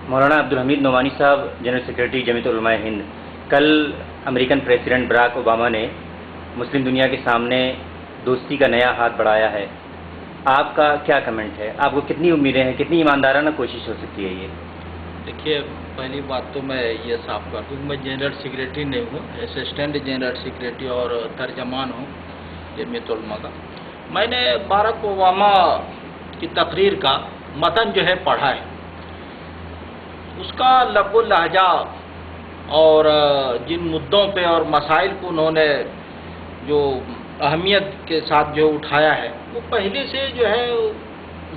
مولانا عبدالحمید نعمانی صاحب، general secretary جمعیت علماء ہند، کل امریکن پریزیڈنٹ براک اوباما نے مسلم دنیا کے سامنے دوستی کا نیا ہاتھ بڑھایا ہے. آپ کا کیا کمنٹ ہے؟ آپ کو کتنی امیدیں ہیں، کتنی ایماندارانہ کوشش ہو سکتی ہے یہ؟ دیکھیے، پہلی بات تو میں یہ صاف کر دوں کہ میں جنرل سیکریٹری نہیں ہوں، اسسٹنٹ جنرل سیکریٹری اور ترجمان ہوں جمعیت علماء کا. میں نے باراک اوباما کی تقریر کا متن جو ہے پڑھا ہے. اس کا لب و لہجہ اور جن مدعوں پہ اور مسائل کو انہوں نے جو اہمیت کے ساتھ جو اٹھایا ہے، وہ پہلے سے جو ہے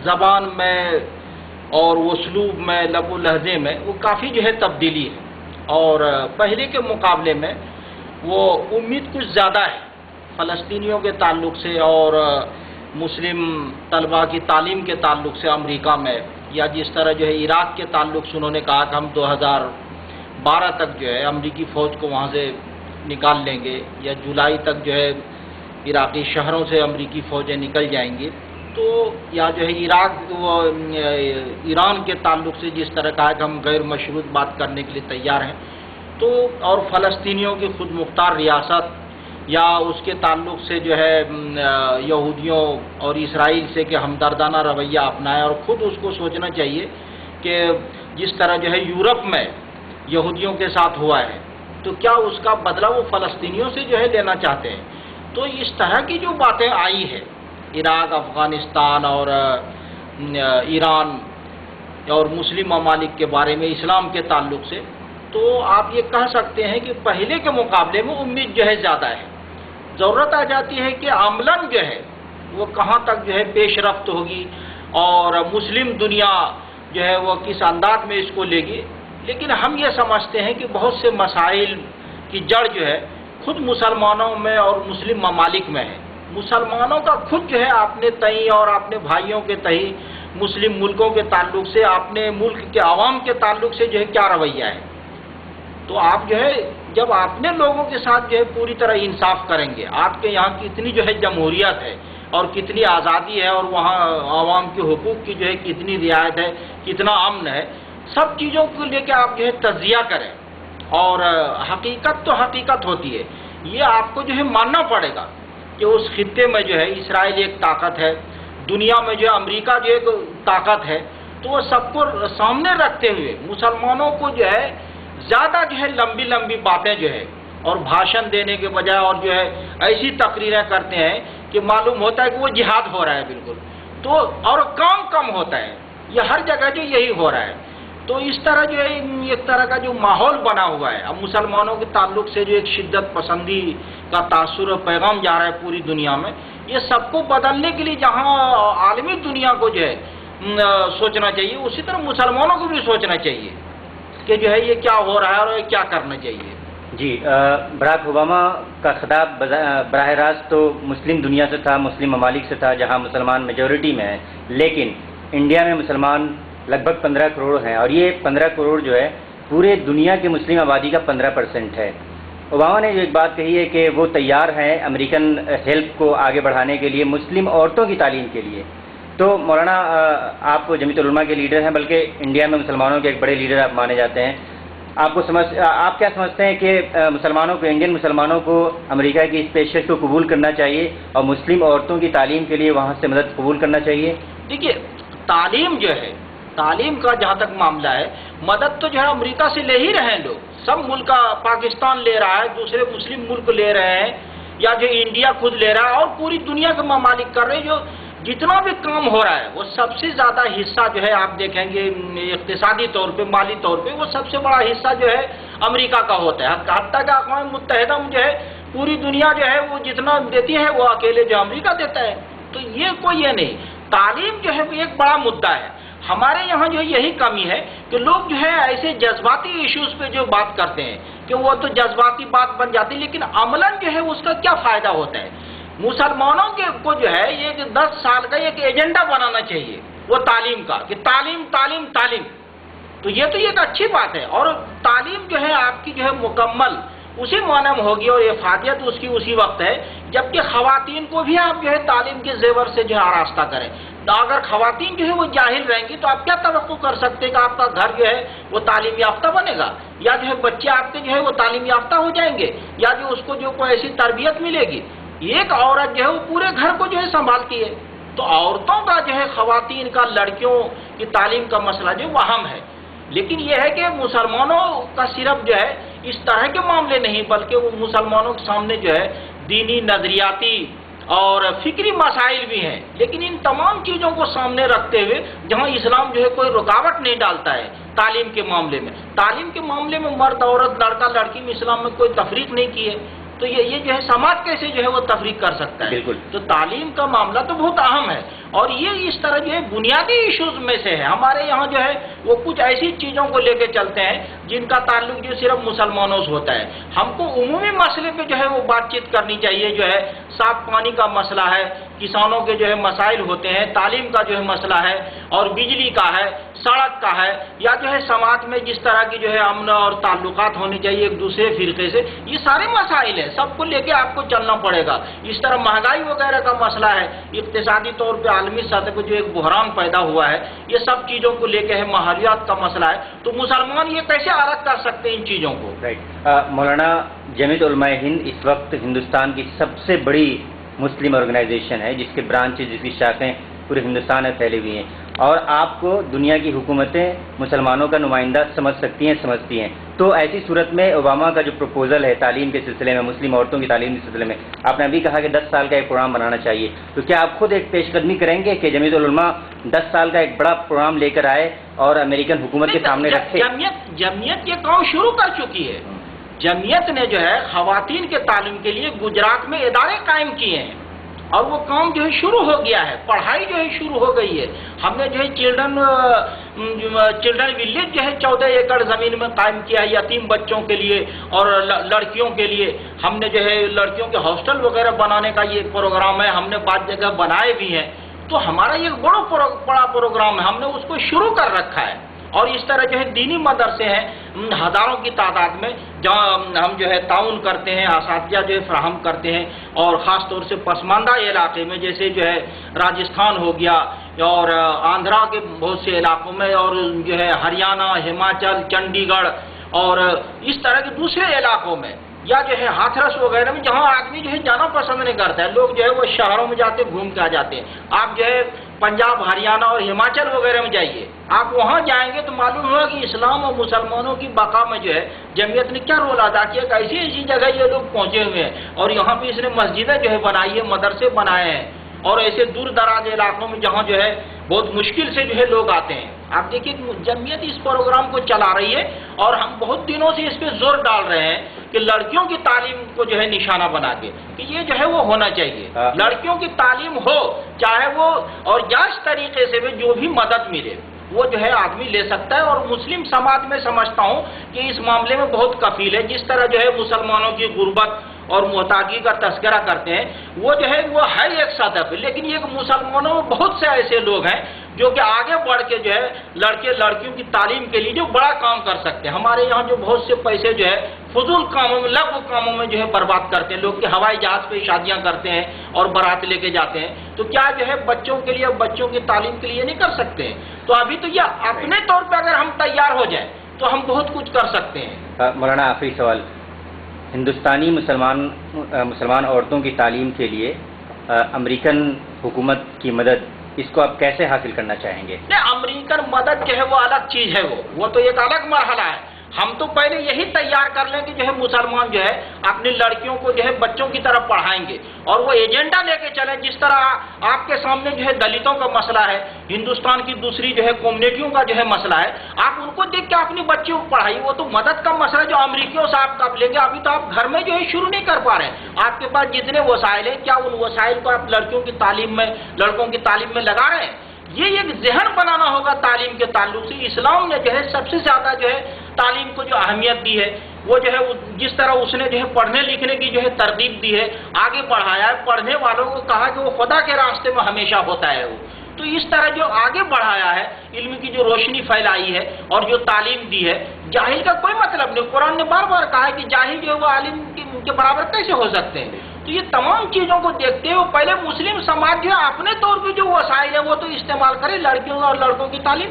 زبان میں اور اسلوب میں، لب و لہجے میں وہ کافی جو ہے تبدیلی ہے، اور پہلے کے مقابلے میں وہ امید کچھ زیادہ ہے فلسطینیوں کے تعلق سے اور مسلم طلباء کی تعلیم کے تعلق سے امریکہ میں، یا جس طرح جو ہے عراق کے تعلق سے انہوں نے کہا کہ ہم 2012 تک جو ہے امریکی فوج کو وہاں سے نکال لیں گے، یا جولائی تک جو ہے عراقی شہروں سے امریکی فوجیں نکل جائیں گی. تو یا جو ہے ایران کے تعلق سے جس طرح کہا کہ ہم غیر مشروط بات کرنے کے لیے تیار ہیں. تو اور فلسطینیوں کی خود مختار ریاست یا اس کے تعلق سے جو ہے یہودیوں اور اسرائیل سے کہ ہمدردانہ رویہ اپنائے، اور خود اس کو سوچنا چاہیے کہ جس طرح جو ہے یورپ میں یہودیوں کے ساتھ ہوا ہے، تو کیا اس کا بدلہ وہ فلسطینیوں سے جو ہے لینا چاہتے ہیں. تو اس طرح کی جو باتیں آئی ہے عراق، افغانستان اور ایران اور مسلم ممالک کے بارے میں اسلام کے تعلق سے، تو آپ یہ کہہ سکتے ہیں کہ پہلے کے مقابلے میں امید جو ہے زیادہ ہے. ضرورت آ جاتی ہے کہ عملاً جو ہے وہ کہاں تک جو ہے پیش رفت ہوگی اور مسلم دنیا جو ہے وہ کس انداز میں اس کو لے گی. لیکن ہم یہ سمجھتے ہیں کہ بہت سے مسائل کی جڑ جو ہے خود مسلمانوں میں اور مسلم ممالک میں ہے. مسلمانوں کا خود جو ہے اپنے تئیں اور اپنے بھائیوں کے تئیں مسلم ملکوں کے تعلق سے، اپنے ملک کے عوام کے تعلق سے جو ہے کیا رویہ ہے. تو آپ جو ہے جب اپنے لوگوں کے ساتھ جو ہے پوری طرح انصاف کریں گے، آپ کے یہاں کتنی جو ہے جمہوریت ہے اور کتنی آزادی ہے، اور وہاں عوام کے حقوق کی جو ہے کتنی رعایت ہے، کتنا امن ہے، سب چیزوں کو لے کے آپ جو ہے تجزیہ کریں. اور حقیقت تو حقیقت ہوتی ہے، یہ آپ کو جو ہے ماننا پڑے گا کہ اس خطے میں جو ہے اسرائیل ایک طاقت ہے، دنیا میں جو ہے امریکہ جو ایک طاقت ہے. تو وہ سب کو سامنے رکھتے ہوئے مسلمانوں کو جو ہے زیادہ جو ہے لمبی لمبی باتیں جو ہے اور بھاشن دینے کے بجائے اور جو ہے ایسی تقریریں کرتے ہیں کہ معلوم ہوتا ہے کہ وہ جہاد ہو رہا ہے بالکل. تو اور کام کم ہوتا ہے، یہ ہر جگہ جو یہی ہو رہا ہے. تو اس طرح جو ہے ایک طرح کا جو ماحول بنا ہوا ہے، اب مسلمانوں کے تعلق سے جو ایک شدت پسندی کا تاثر و پیغام جا رہا ہے پوری دنیا میں، یہ سب کو بدلنے کے لیے جہاں عالمی دنیا کو جو ہے سوچنا چاہیے، اسی طرح مسلمانوں کو بھی سوچنا چاہیے کہ جو ہے یہ کیا ہو رہا ہے اور کیا کرنا چاہیے. جی، براک اوباما کا خطاب براہ راست تو مسلم دنیا سے تھا، مسلم ممالک سے تھا جہاں مسلمان میجورٹی میں ہیں، لیکن انڈیا میں مسلمان لگ بھگ 15 کروڑ ہیں، اور یہ 15 کروڑ جو ہے پورے دنیا کی مسلم آبادی کا 15% ہے. اوباما نے جو ایک بات کہی ہے کہ وہ تیار ہیں امریکن ہیلپ کو آگے بڑھانے کے لیے مسلم عورتوں کی تعلیم کے لیے. تو مولانا، آپ جمعیت علماء کے لیڈر ہیں، بلکہ انڈیا میں مسلمانوں کے ایک بڑے لیڈر آپ مانے جاتے ہیں. آپ کیا سمجھتے ہیں کہ مسلمانوں کو، انڈین مسلمانوں کو امریکہ کی اس پیشکش کو قبول کرنا چاہیے اور مسلم عورتوں کی تعلیم کے لیے وہاں سے مدد قبول کرنا چاہیے؟ دیکھیے، تعلیم جو ہے، تعلیم کا جہاں تک معاملہ ہے، مدد تو جو ہے امریکہ سے لے ہی رہے ہیں لوگ. سب ملک، پاکستان لے رہا ہے، دوسرے مسلم ملک لے رہے ہیں، یا جو انڈیا خود لے رہا ہے، اور پوری دنیا کے ممالک کر رہے ہیں. جو جتنا بھی کام ہو رہا ہے وہ سب سے زیادہ حصہ جو ہے آپ دیکھیں گے اقتصادی طور پہ، مالی طور پہ، وہ سب سے بڑا حصہ جو ہے امریکہ کا ہوتا ہے. حتیٰ کہ اقوام متحدہ میں جو ہے پوری دنیا جو ہے وہ جتنا دیتی ہے وہ اکیلے جو امریکہ دیتا ہے. تو یہ کوئی یہ نہیں. تعلیم جو ہے ایک بڑا مدعا ہے. ہمارے یہاں جو یہی کمی ہے کہ لوگ جو ہے ایسے جذباتی ایشوز پہ جو بات کرتے ہیں کہ وہ تو جذباتی بات بن جاتی ہے، لیکن عملاً جو ہے اس کا کیا فائدہ ہوتا ہے. مسلمانوں کو جو ہے یہ 10 سال کا ایک ایجنڈا بنانا چاہیے وہ تعلیم کا، کہ تعلیم تعلیم تعلیم. تو یہ ایک اچھی بات ہے، اور تعلیم جو ہے آپ کی جو ہے مکمل اسی معنی میں ہوگی، اور افادیت اس کی اسی وقت ہے جبکہ خواتین کو بھی آپ جو ہے تعلیم کے زیور سے جو ہے آراستہ کریں. اگر خواتین جو ہے وہ جاہل رہیں گی تو آپ کیا توقع کر سکتے ہیں کہ آپ کا گھر جو ہے وہ تعلیم یافتہ بنے گا، یا جو ہے بچے آپ کے جو ہے وہ تعلیم یافتہ ہو جائیں گے، یا جو اس کو جو کوئی ایسی تربیت ملے گی۔ ایک عورت جو ہے وہ پورے گھر کو جو ہے سنبھالتی ہے، تو عورتوں کا جو ہے خواتین کا لڑکیوں کی تعلیم کا مسئلہ جو وہ اہم ہے۔ لیکن یہ ہے کہ مسلمانوں کا صرف جو ہے اس طرح کے معاملے نہیں، بلکہ وہ مسلمانوں کے سامنے جو ہے دینی، نظریاتی اور فکری مسائل بھی ہیں، لیکن ان تمام چیزوں کو سامنے رکھتے ہوئے جہاں اسلام جو ہے کوئی رکاوٹ نہیں ڈالتا ہے تعلیم کے معاملے میں، تعلیم کے معاملے میں مرد عورت، لڑکا لڑکی میں اسلام میں کوئی تفریق نہیں کی ہے، تو یہ جو ہے سماج کیسے جو ہے وہ تفریق کر سکتا ہے؟ بالکل۔ تو تعلیم کا معاملہ تو بہت اہم ہے، اور یہ اس طرح جو ہے بنیادی ایشوز میں سے ہے۔ ہمارے یہاں جو ہے وہ کچھ ایسی چیزوں کو لے کے چلتے ہیں جن کا تعلق جو صرف مسلمانوں سے ہوتا ہے۔ ہم کو عمومی مسئلے پہ جو ہے وہ بات چیت کرنی چاہیے، جو ہے صاف پانی کا مسئلہ ہے، کسانوں کے جو ہے مسائل ہوتے ہیں، تعلیم کا جو ہے مسئلہ ہے، اور بجلی کا ہے، سڑک کا ہے، یا جو ہے سماج میں جس طرح کی جو ہے امن اور تعلقات ہونے چاہیے ایک دوسرے فرقے سے، یہ سارے مسائل ہیں، سب کو لے کے آپ کو چلنا پڑے گا۔ اس طرح مہنگائی وغیرہ کا مسئلہ ہے، اقتصادی طور پہ عالمی سطح پہ جو ایک بحران پیدا ہوا ہے، یہ سب چیزوں کو لے کے ہے، ماحولیات کا مسئلہ ہے، تو مسلمان یہ کیسے الگ کر سکتے ہیں ان چیزوں کو؟ مولانا، جمعیت علماء ہند اس وقت ہندوستان کی سب سے بڑی مسلم آرگنائزیشن ہے، جس کے برانچز، جس کی شاخیں پورے ہندوستان میں پھیلی ہوئی ہیں، اور آپ کو دنیا کی حکومتیں مسلمانوں کا نمائندہ سمجھتی ہیں، تو ایسی صورت میں اوباما کا جو پروپوزل ہے تعلیم کے سلسلے میں، مسلم عورتوں کی تعلیم کے سلسلے میں، آپ نے ابھی کہا کہ 10 سال کا ایک پروگرام بنانا چاہیے، تو کیا آپ خود ایک پیش قدمی کریں گے کہ جمعیت العلماء 10 سال کا ایک بڑا پروگرام لے کر آئے اور امریکن حکومت کے سامنے رکھے؟ جمعیت یہ کام شروع کر چکی ہے۔ جمعیت نے جو ہے خواتین کے تعلیم کے لیے گجرات میں ادارے قائم کیے ہیں، اور وہ کام جو ہے شروع ہو گیا ہے، پڑھائی جو ہے شروع ہو گئی ہے۔ ہم نے جو ہے چلڈرن ولیج جو ہے 14 ایکڑ زمین میں قائم کیا ہے یتیم بچوں کے لیے اور لڑکیوں کے لیے۔ ہم نے جو ہے لڑکیوں کے ہاسٹل وغیرہ بنانے کا یہ پروگرام ہے، ہم نے بعض جگہ بنائے بھی ہیں، تو ہمارا یہ بڑا پروگرام ہے، ہم نے اس کو شروع کر رکھا ہے۔ اور اس طرح جو ہے دینی مدرسے ہیں ہزاروں کی تعداد میں، جہاں ہم جو ہے تعاون کرتے ہیں، اساتذہ جو ہے فراہم کرتے ہیں، اور خاص طور سے پسماندہ علاقے میں جیسے جو ہے راجستھان ہو گیا، اور آندھرا کے بہت سے علاقوں میں، اور جو ہے ہریانہ، ہماچل، چنڈی گڑھ، اور اس طرح کے دوسرے علاقوں میں، یا جو ہے ہاتھرس وغیرہ میں، جہاں آدمی جو ہے جانا پسند نہیں کرتا ہے، لوگ جو ہے وہ شہروں میں جاتے گھوم کے آ جاتے ہیں۔ آپ جو ہے پنجاب، ہریانہ اور ہماچل وغیرہ میں جائیے، آپ وہاں جائیں گے تو معلوم ہوگا کہ اسلام اور مسلمانوں کی بقا میں جو ہے جمعیت نے کیا رول ادا کیا، ایسی ایسی جگہ یہ لوگ پہنچے ہوئے ہیں، اور یہاں پہ اس نے مسجدیں جو ہے بنائی ہے، مدرسے بنائے ہیں، اور ایسے دور دراز علاقوں میں جہاں جو ہے بہت مشکل سے جو ہے لوگ آتے ہیں۔ آپ دیکھیے جمعیت اس پروگرام کو چلا رہی ہے، اور ہم بہت دنوں سے اس پہ زور ڈال رہے ہیں کہ لڑکیوں کی تعلیم کو جو ہے نشانہ بنا کے کہ یہ جو ہے وہ ہونا چاہیے، لڑکیوں کی تعلیم ہو، چاہے وہ اور جائز طریقے سے بھی جو بھی مدد ملے وہ جو ہے آدمی لے سکتا ہے، اور مسلم سماج میں سمجھتا ہوں کہ اس معاملے میں بہت کفیل ہے۔ جس طرح جو ہے مسلمانوں کی غربت اور محتاجی کا تذکرہ کرتے ہیں، وہ جو ہے وہ ہے ایک سطح پہ، لیکن یہ مسلمانوں میں بہت سے ایسے لوگ ہیں جو کہ آگے بڑھ کے جو ہے لڑکے لڑکیوں کی تعلیم کے لیے جو بڑا کام کر سکتے ہیں۔ ہمارے یہاں جو بہت سے پیسے جو ہے فضول کاموں میں، لغو کاموں میں جو ہے برباد کرتے ہیں، لوگ کہ ہوائی جہاز پہ شادیاں کرتے ہیں اور بارات لے کے جاتے ہیں، تو کیا جو ہے بچوں کے لیے، بچوں کی تعلیم کے لیے نہیں کر سکتے ہیں؟ تو ابھی تو یہ اپنے طور پہ اگر ہم تیار ہو جائیں تو ہم بہت کچھ کر سکتے ہیں۔ مولانا، آخری سوال، ہندوستانی مسلمان عورتوں کی تعلیم کے لیے امریکن حکومت کی مدد، اس کو آپ کیسے حاصل کرنا چاہیں گے؟ امریکن مدد جو ہے وہ الگ چیز ہے، وہ تو ایک الگ مرحلہ ہے۔ ہم تو پہلے یہی تیار کر لیں کہ جو ہے مسلمان جو ہے اپنی لڑکیوں کو جو ہے بچوں کی طرف پڑھائیں گے، اور وہ ایجنڈا لے کے چلیں، جس طرح آپ کے سامنے جو ہے دلتوں کا مسئلہ ہے، ہندوستان کی دوسری جو ہے کمیونٹیوں کا جو ہے مسئلہ ہے، آپ ان کو دیکھ کے اپنی بچیوں کو پڑھائیے۔ وہ تو مدد کا مسئلہ جو امریکیوں سے آپ کب لیں گے؟ ابھی تو آپ گھر میں جو ہے شروع نہیں کر پا رہے ہیں۔ آپ کے پاس جتنے وسائل ہیں، کیا ان وسائل کو آپ لڑکیوں کی تعلیم میں، لڑکوں کی تعلیم میں لگا رہے ہیں؟ یہ ایک ذہن بنانا ہوگا تعلیم کے تعلق سے۔ اسلام نے جو ہے سب سے زیادہ جو ہے تعلیم کو جو اہمیت دی ہے، وہ جو ہے جس طرح اس نے جو ہے پڑھنے لکھنے کی جو ہے ترغیب دی ہے، آگے بڑھایا ہے، پڑھنے والوں کو کہا کہ وہ خدا کے راستے میں ہمیشہ ہوتا ہے وہ، تو اس طرح جو آگے بڑھایا ہے، علم کی جو روشنی پھیلائی ہے اور جو تعلیم دی ہے، جاہل کا کوئی مطلب نہیں۔ قرآن نے بار بار کہا ہے کہ جاہل جو ہے وہ عالم کے برابر کیسے ہو سکتے ہیں؟ تو یہ تمام چیزوں کو دیکھتے ہوئے پہلے مسلم سماج جو ہے اپنے طور پہ جو وسائل ہیں وہ تو استعمال کرے لڑکیوں اور لڑکوں کی تعلیم